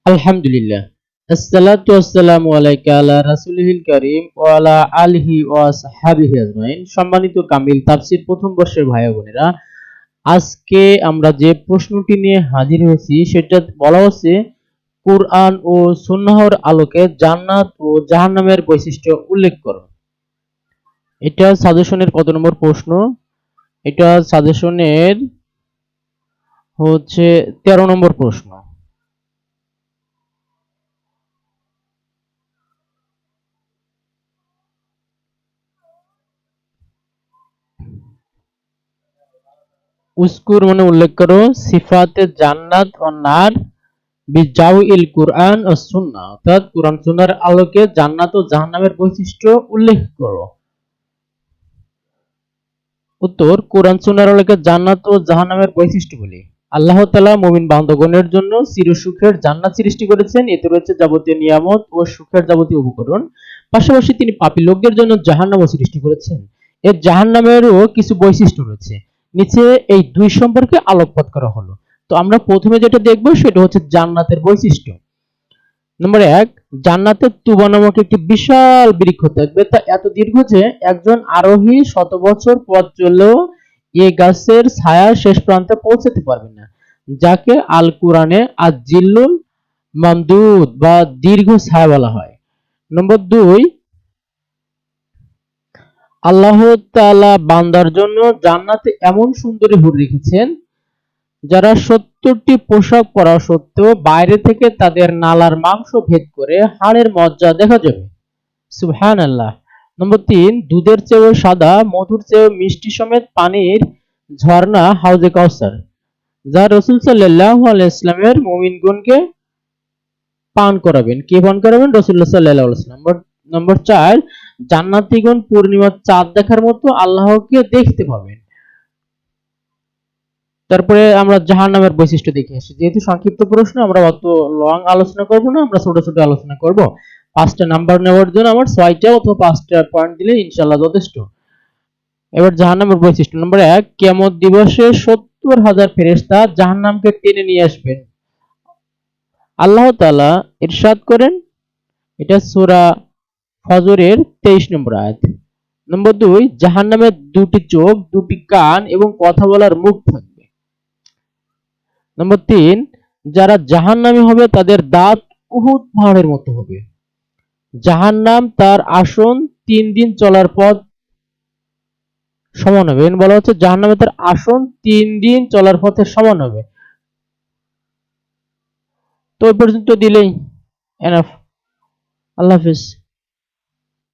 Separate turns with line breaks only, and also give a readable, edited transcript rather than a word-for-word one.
আলহামদুলিল্লাহ, আসসালাতু ওয়াসসালামু আলাইকা আলা রাসূলিল কারীম ওয়া আলা আলিহি ওয়া আসহাবিহি আজমাইন। সম্মানিত কামিল তাফসীর প্রথম বর্ষের ভাই ও বোনেরা, আজকে আমরা যে প্রশ্নটি নিয়ে হাজির হয়েছি সেটা বলা হচ্ছে কুরআন ও সুন্নাহর আলোকে জান্নাত ও জাহান্নামের বৈশিষ্ট্য উল্লেখ করো। এটা সাজেশনের কত নম্বর প্রশ্ন? এটা সাজেশনের হচ্ছে 13 নম্বর প্রশ্ন। উস্কুর মানে উল্লেখ করো, সিফাতে জান্নাত ও নার বিজাউইল কুরআন ও সুন্নাহ, অর্থাৎ কুরআন সুন্নাহর আলোকে জান্নাত ও জাহান্নামের বৈশিষ্ট্য উল্লেখ করো। উত্তর, কুরআন সুন্নাহর আলোকে জান্নাত ও জাহান্নামের বৈশিষ্ট্যগুলি। আল্লাহ তাআলা মুমিন বান্দাগণের জন্য চিরসুখের জান্নাত সৃষ্টি করেছেন। এতে রয়েছে যাবতীয় নিয়ামত ও সুখের যাবতীয় উপকরণ। পাশাপাশি তিনি পাপী লোকদের জন্য জাহান্নামও সৃষ্টি করেছেন। এর জাহান্নামেরও কিছু বৈশিষ্ট্য রয়েছে। নিচে এই দুই সম্পর্কে আলোকপাত করা হলো। তো আমরা প্রথমে যেটা দেখব সেটা হচ্ছে জান্নাতের বৈশিষ্ট্য। নম্বর 1, জান্নাতে তুবা নামক একটি বিশাল বৃক্ষ থাকবে, তা এত দীর্ঘ যে একজন আরোহী শত বছর পথ চললেও এ গাছের ছায়া শেষ প্রান্তে পৌঁছাতে পারবে না, যাকে আল কুরআনে আজ-জিল্লুল মামদুদ বা দীর্ঘ ছায়া বলা হয়। নম্বর 2, আল্লাহ তাআলা বান্দার জন্য জান্নাতে এমন সুন্দরী হুর রেখেছেন যারা 70টি পোশাক পরা সত্ত্বেও বাইরে থেকে তাদের নালার মাংস ভেদ করে হাড়ের মজ্জা দেখা যাবে। সুবহানাল্লাহ। নম্বর 3, দুধের চেয়েও সাদা, মধুর চেয়েও মিষ্টি সমেত পানির ঝর্ণা হাউজে কাউসার, যা রাসূল সাল্লাল্লাহু আলাইহি ওয়াসাল্লামের মুমিনগণকে পান করাবেন। কে পান করাবেন? রাসূলুল্লাহ সাল্লাল্লাহু আলাইহি ওয়াসাল্লাম। নম্বর 4, জান্নাতীগণ পূর্ণিমার চাঁদ দেখার মতো আল্লাহকে দেখতে পাবেন। তারপরে আমরা জাহান্নামের বৈশিষ্ট্য দেখে আসি। যেহেতু সংক্ষিপ্ত প্রশ্ন, আমরা অত লং আলোচনা করব না, আমরা ছোট ছোট আলোচনা করব। 5টা নাম্বার নেওয়ার জন্য আমার 6টা অথবা 5টা পয়েন্ট দিলে ইনশাআল্লাহ যথেষ্ট। এবার জাহান্নামের বৈশিষ্ট্য। নম্বর 1, কিয়ামত দিবসে 70,000 ফেরেশতা জাহান্নামকে টেনে নিয়ে আসবেন। আল্লাহ তাআলা ইরশাদ করেন, এটা সূরা ফজরের 23 নম্বর আয়াত। নম্বর 2, জাহান্নামের 2টি চোখ, 2টি কান এবং কথা বলার মুখ থাকবে। নম্বর 3, যারা জাহান্নামী হবে তাদের দাঁত উহুদ পাহাড়ের মতো হবে। জাহান্নাম তার আসন 3 দিন চলার পথ সমান হবে। বলা হচ্ছে জাহান্নামে তার আসন 3 দিন চলার পথে সমান হবে। তো এই পর্যন্ত দিলেই এনাফ। আল্লাহ হাফেজ।